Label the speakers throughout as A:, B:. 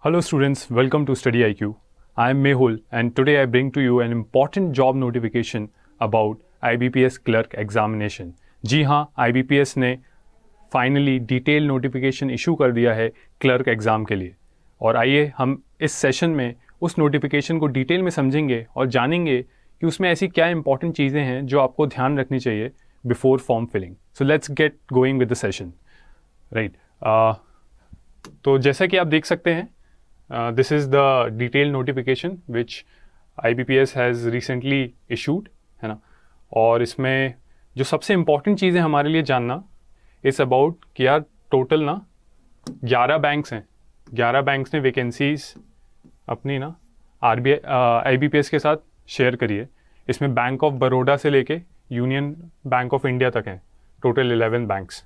A: Hello students, welcome to Study IQ. I am Mehul and today I bring to you an important job notification about IBPS clerk examination. जी हाँ, IBPS ने finally detail notification issue कर दिया है clerk exam के लिए। और आइए हम इस सेशन में उस नोटिफिकेशन को डिटेल में समझेंगे और जानेंगे कि उसमें ऐसी क्या इंपॉर्टेंट चीज़ें हैं जो आपको ध्यान रखनी चाहिए before form filling. So let's get going with the session. Right, तो जैसा कि आप देख सकते हैं, this is the detailed notification which IBPS has recently issued, है ना। और इसमें जो सबसे इम्पॉर्टेंट चीज़ है हमारे लिए जानना इस अबाउट कि यार टोटल ना 11 बैंक्स हैं, 11 बैंक्स ने वैकेंसीज अपनी ना IBPS के साथ शेयर करी है। इसमें बैंक ऑफ बड़ौदा से लेके यूनियन बैंक ऑफ इंडिया तक हैं, टोटल 11 बैंक्स।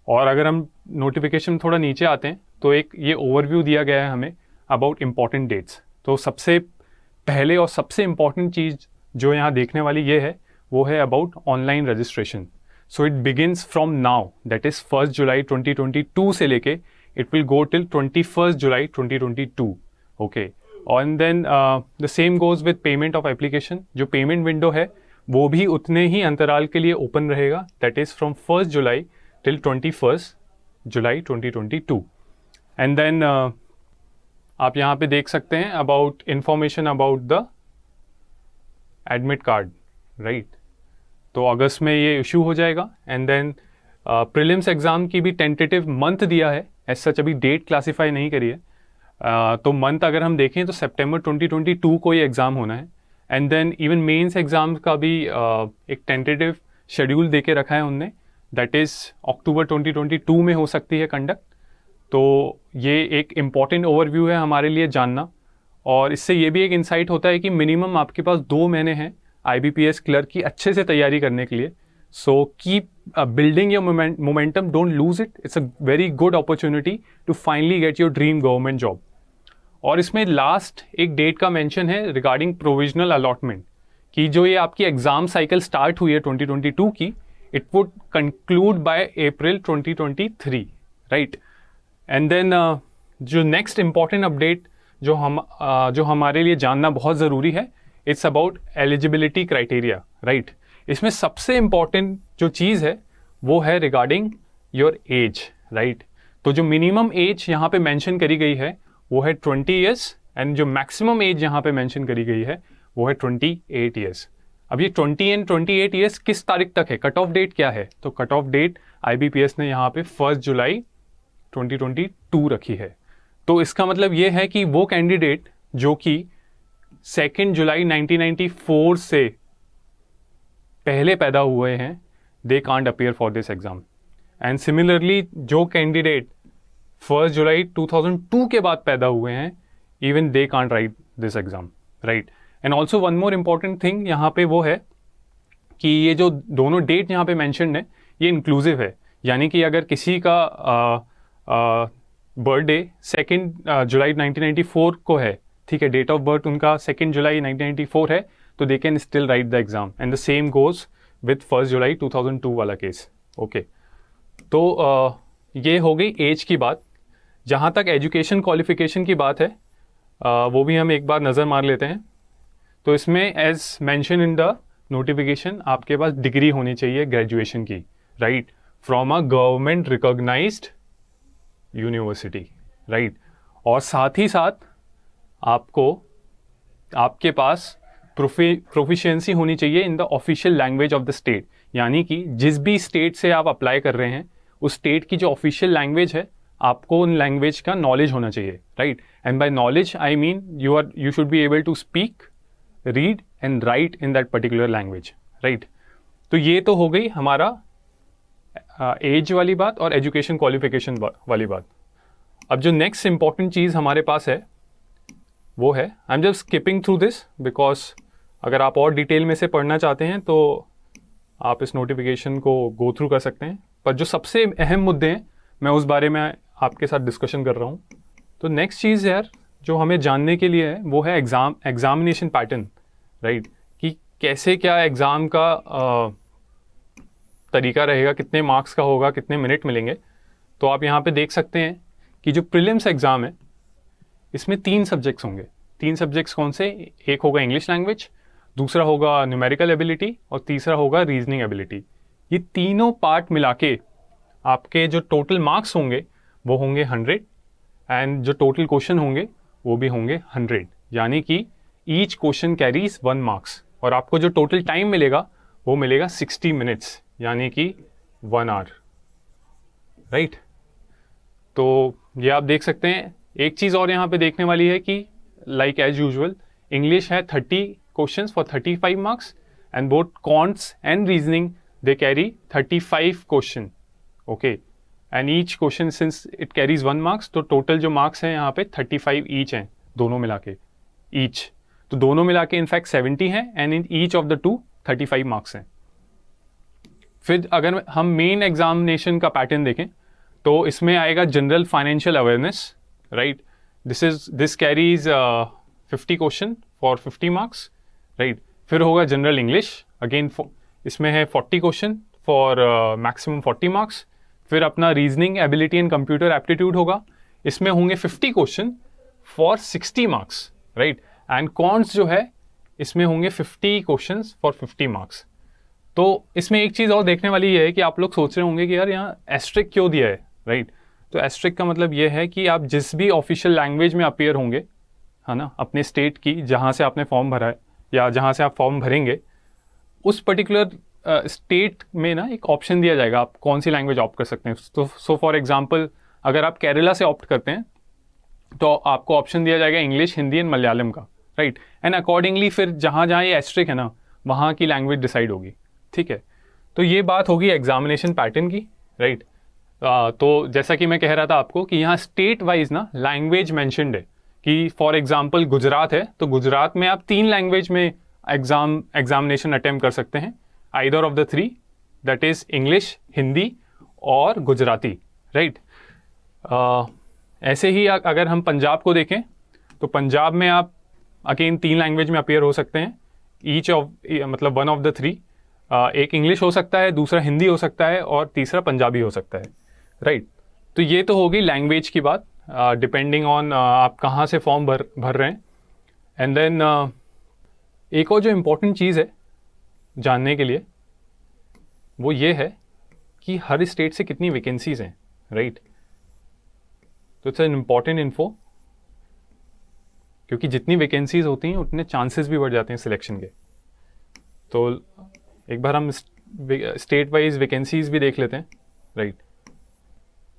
A: और अगर हम नोटिफिकेशन थोड़ा नीचे आते हैं तो एक ये ओवरव्यू दिया गया है हमें अबाउट इम्पॉर्टेंट डेट्स। तो सबसे पहले और सबसे इम्पॉर्टेंट चीज़ जो यहाँ देखने वाली ये है वो है about online registration. So it begins from now, that is 1 July 2022 से लेके it will go till 21 July 2022। Okay, and then the same goes with payment of application. जो पेमेंट विंडो है वो भी उतने ही अंतराल के लिए ओपन रहेगा, that is from 1 July till 21 July 2022। And then आप यहाँ पे देख सकते हैं about information about the admit card, right. तो अगस्त में ये इशू हो जाएगा। एंड देन प्रीलिम्स एग्ज़ाम की भी टेंटेटिव मंथ दिया है, एज सच अभी डेट क्लासीफाई नहीं करी है। तो मंथ अगर हम देखें तो सितंबर 2022 को ये एग्ज़ाम होना है। And then even mains exam का भी एक टेंटेटिव शेड्यूल दे के रखा है उनने, दैट इज़ अक्टूबर 2022 में हो सकती है कंडक्ट। तो ये एक इम्पॉर्टेंट ओवरव्यू है हमारे लिए जानना। और इससे ये भी एक इंसाइट होता है कि मिनिमम आपके पास 2 महीने हैं IBPS क्लर्क की अच्छे से तैयारी करने के लिए। So keep building your momentum, don't lose it. It's a very good opportunity to finally get your dream government job. और इसमें लास्ट एक डेट का मेंशन है रिगार्डिंग प्रोविजनल अलॉटमेंट, कि जो ये आपकी एग्ज़ाम साइकिल स्टार्ट हुई है 2022 की, it would conclude by April 2023, right. And then जो नेक्स्ट इम्पॉर्टेंट अपडेट जो हमारे लिए जानना बहुत ज़रूरी है, it's about eligibility criteria, right. इसमें सबसे इम्पॉर्टेंट जो चीज़ है वो है रिगार्डिंग योर एज, राइट। तो जो मिनिमम एज यहाँ पे मेंशन करी गई है वो है 20 ईयर्स, एंड जो मैक्सिमम एज यहाँ पे मेंशन करी गई है वो है 28 ईयर्स। अब ये 20 एंड 28 ईयर्स किस तारीख तक है, कट ऑफ डेट क्या है? तो कट ऑफ डेट IBPS ने यहाँ पे 1 जुलाई 2022 रखी है। तो इसका मतलब ये है कि वो कैंडिडेट जो कि 2 जुलाई 1994 से पहले पैदा हुए हैं, they can't appear for this exam. And similarly जो कैंडिडेट 1 जुलाई 2002 के बाद पैदा हुए हैं, even they can't right this exam, right. And also one more important thing यहाँ पे वो है कि ये जो दोनों डेट यहाँ पे मैंशनड है ये इंक्लूसिव है। यानी कि अगर किसी का बर्थडे 2 जुलाई 1994 को है, ठीक है, डेट ऑफ बर्थ उनका 2 जुलाई 1994 है, तो they can still right the exam. And the same goes with 1 जुलाई 2002 वाला केस। ओके, तो ये हो गई एज की बात। जहाँ तक एजुकेशन क्वालिफिकेशन की बात है, वो भी हम एक बार नज़र मार लेते हैं। तो इसमें as mentioned in the notification आपके पास डिग्री होनी चाहिए ग्रेजुएशन की, right, from a government recognised university, right. और साथ ही साथ आपके पास प्रोफिशिएंसी होनी चाहिए in the official language of the state. यानी कि जिस भी स्टेट से आप अप्लाई कर रहे हैं उस स्टेट की जो ऑफिशियल लैंग्वेज है, आपको उन लैंग्वेज का नॉलेज होना चाहिए, right. And by knowledge I mean you should be able to speak, read and write in that particular language, right. तो ये तो हो गई हमारा एज वाली बात और एजुकेशन क्वालिफिकेशन वाली बात। अब जो नेक्स्ट इंपॉर्टेंट चीज़ हमारे पास है वो है, I am just skipping through this because अगर आप और डिटेल में से पढ़ना चाहते हैं तो आप इस नोटिफिकेशन को गो थ्रू कर सकते हैं। पर जो सबसे अहम मुद्दे हैं मैं उस बारे में आपके साथ डिस्कशन कर रहा हूँ। तो नेक्स्ट चीज़ यार जो हमें जानने के लिए है वो है एग्जामिनेशन पैटर्न, राइट, कि कैसे क्या एग्ज़ाम का तरीका रहेगा, कितने मार्क्स का होगा, कितने मिनट मिलेंगे। तो आप यहाँ पे देख सकते हैं कि जो प्रीलिम्स एग्ज़ाम है इसमें 3 सब्जेक्ट्स होंगे। 3 सब्जेक्ट्स कौन से? एक होगा इंग्लिश लैंग्वेज, दूसरा होगा न्यूमेरिकल एबिलिटी और तीसरा होगा रीजनिंग एबिलिटी। ये तीनों पार्ट मिला के आपके जो टोटल मार्क्स होंगे वो होंगे 100 एंड जो टोटल क्वेश्चन होंगे वो भी होंगे 100, यानी कि ईच क्वेश्चन कैरीज 1 मार्क्स और आपको जो टोटल टाइम मिलेगा वो मिलेगा 60 मिनट्स, यानी कि 1 आवर, राइट। तो ये आप देख सकते हैं। एक चीज़ और यहाँ पे देखने वाली है कि लाइक एज यूजुअल इंग्लिश है 30 questions for 35 marks and both counts and reasoning they carry 35 question, okay, and each question since it carries 1 marks, तो टोटल जो मार्क्स हैं यहाँ पे 35 ईच हैं दोनों मिला के, ईच, तो दोनों मिला के इनफैक्ट 70 हैं and in each of the 2 35 marks हैं। फिर अगर हम मेन एग्जामिनेशन का पैटर्न देखें तो इसमें आएगा general financial awareness, right, this carries 50 question for 50 marks, right. फिर होगा जनरल इंग्लिश, अगेन इसमें है 40 क्वेश्चन फॉर मैक्सिमम 40 मार्क्स। फिर अपना reasoning ability and computer aptitude होगा, इसमें होंगे 50 question for 60 marks, right. And counts जो है इसमें होंगे 50 क्वेश्चंस फॉर 50 मार्क्स। तो इसमें एक चीज़ और देखने वाली ये है कि आप लोग सोच रहे होंगे कि यार यहाँ एस्ट्रिक क्यों दिया है, राइट। तो एस्ट्रिक का मतलब ये है कि आप जिस भी ऑफिशियल लैंग्वेज में अपीयर होंगे, है ना, अपने स्टेट की जहाँ से आपने फॉर्म भरा है या जहाँ से आप फॉर्म भरेंगे, उस पर्टिकुलर स्टेट में ना एक ऑप्शन दिया जाएगा आप कौन सी लैंग्वेज ऑप्ट कर सकते हैं। तो सो फॉर एग्जांपल अगर आप केरला से ऑप्ट करते हैं तो आपको ऑप्शन दिया जाएगा इंग्लिश, हिंदी एंड मलयालम का, राइट। एंड अकॉर्डिंगली फिर जहाँ जहाँ ये एस्ट्रिक है ना वहाँ की लैंग्वेज डिसाइड होगी, ठीक है। तो ये बात होगी एग्जामिनेशन पैटर्न की, राइट। तो जैसा कि मैं कह रहा था आपको कि यहाँ स्टेट वाइज ना लैंग्वेज मैंशनड है कि फॉर एग्जांपल गुजरात है तो गुजरात में आप 3 लैंग्वेज में एग्जामिनेशन अटेम्प्ट कर सकते हैं, either of the 3, that is English, Hindi और गुजराती, राइट। ऐसे ही अगर हम पंजाब को देखें तो पंजाब में आप अगेन 3 लैंग्वेज में अपीयर हो सकते हैं, ईच ऑफ मतलब 1 ऑफ द 3, एक इंग्लिश हो सकता है, दूसरा हिंदी हो सकता है और तीसरा पंजाबी हो सकता है, राइट। तो ये तो होगी लैंग्वेज की बात, डिपेंडिंग ऑन आप कहाँ से फॉर्म भर रहे हैं। एंड देन एक और जो इम्पोर्टेंट चीज़ है जानने के लिए वो ये है कि हर स्टेट से कितनी वैकेंसीज हैं, राइट। तो इट्स एन इम्पॉर्टेंट इन्फो, क्योंकि जितनी वैकेंसीज होती हैं उतने चांसेस भी बढ़ जाते हैं सिलेक्शन के। तो एक बार हम स्टेट वाइज वैकेंसीज भी देख लेते हैं, right.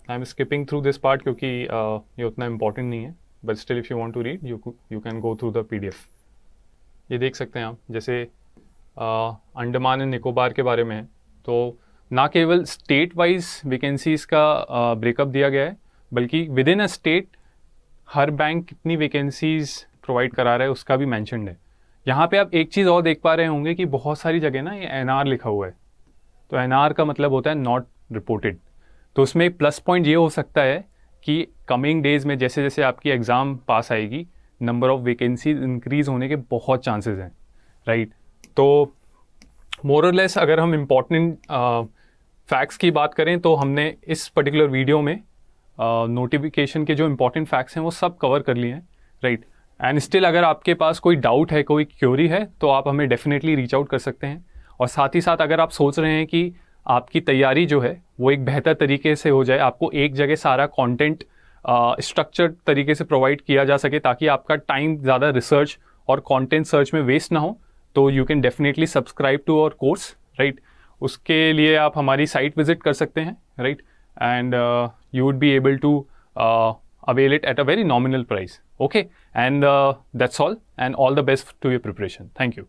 A: I am skipping through this part क्योंकि ये उतना इम्पॉर्टेंट नहीं है, but still if you want to read you can go through the PDF। ये देख सकते हैं आप, जैसे अंडमान एंड निकोबार के बारे में है, तो ना केवल स्टेट वाइज वैकेंसीज का ब्रेकअप दिया गया है, बल्कि with in a state her bank कितनी वैकेंसीज प्रोवाइड करा रहा है उसका भी मैंशनड है। यहाँ पे आप एक चीज़ और देख पा रहे होंगे कि बहुत सारी जगह ना ये NR लिखा हुआ है, तो NR का मतलब होता है नॉट रिपोर्टेड। तो उसमें एक प्लस पॉइंट ये हो सकता है कि कमिंग डेज में जैसे जैसे आपकी एग्ज़ाम पास आएगी नंबर ऑफ वैकेंसीज इंक्रीज़ होने के बहुत चांसेस हैं, राइट। तो मोर और लेस अगर हम इम्पॉर्टेंट फैक्ट्स की बात करें तो हमने इस पर्टिकुलर वीडियो में नोटिफिकेशन के जो इम्पॉर्टेंट फैक्ट्स हैं वो सब कवर कर लिए हैं, राइट। एंड स्टिल अगर आपके पास कोई डाउट है, कोई क्यूरी है, तो आप हमें डेफिनेटली रीच आउट कर सकते हैं। और साथ ही साथ अगर आप सोच रहे हैं कि आपकी तैयारी जो है वो एक बेहतर तरीके से हो जाए, आपको एक जगह सारा कंटेंट स्ट्रक्चर्ड तरीके से प्रोवाइड किया जा सके ताकि आपका टाइम ज़्यादा रिसर्च और कंटेंट सर्च में वेस्ट ना हो, तो you can definitely subscribe to our course, right. उसके लिए आप हमारी साइट विजिट कर सकते हैं, right, and you would be able to avail it at a very nominal price, okay. And that's all, and all the best to your preparation. Thank you.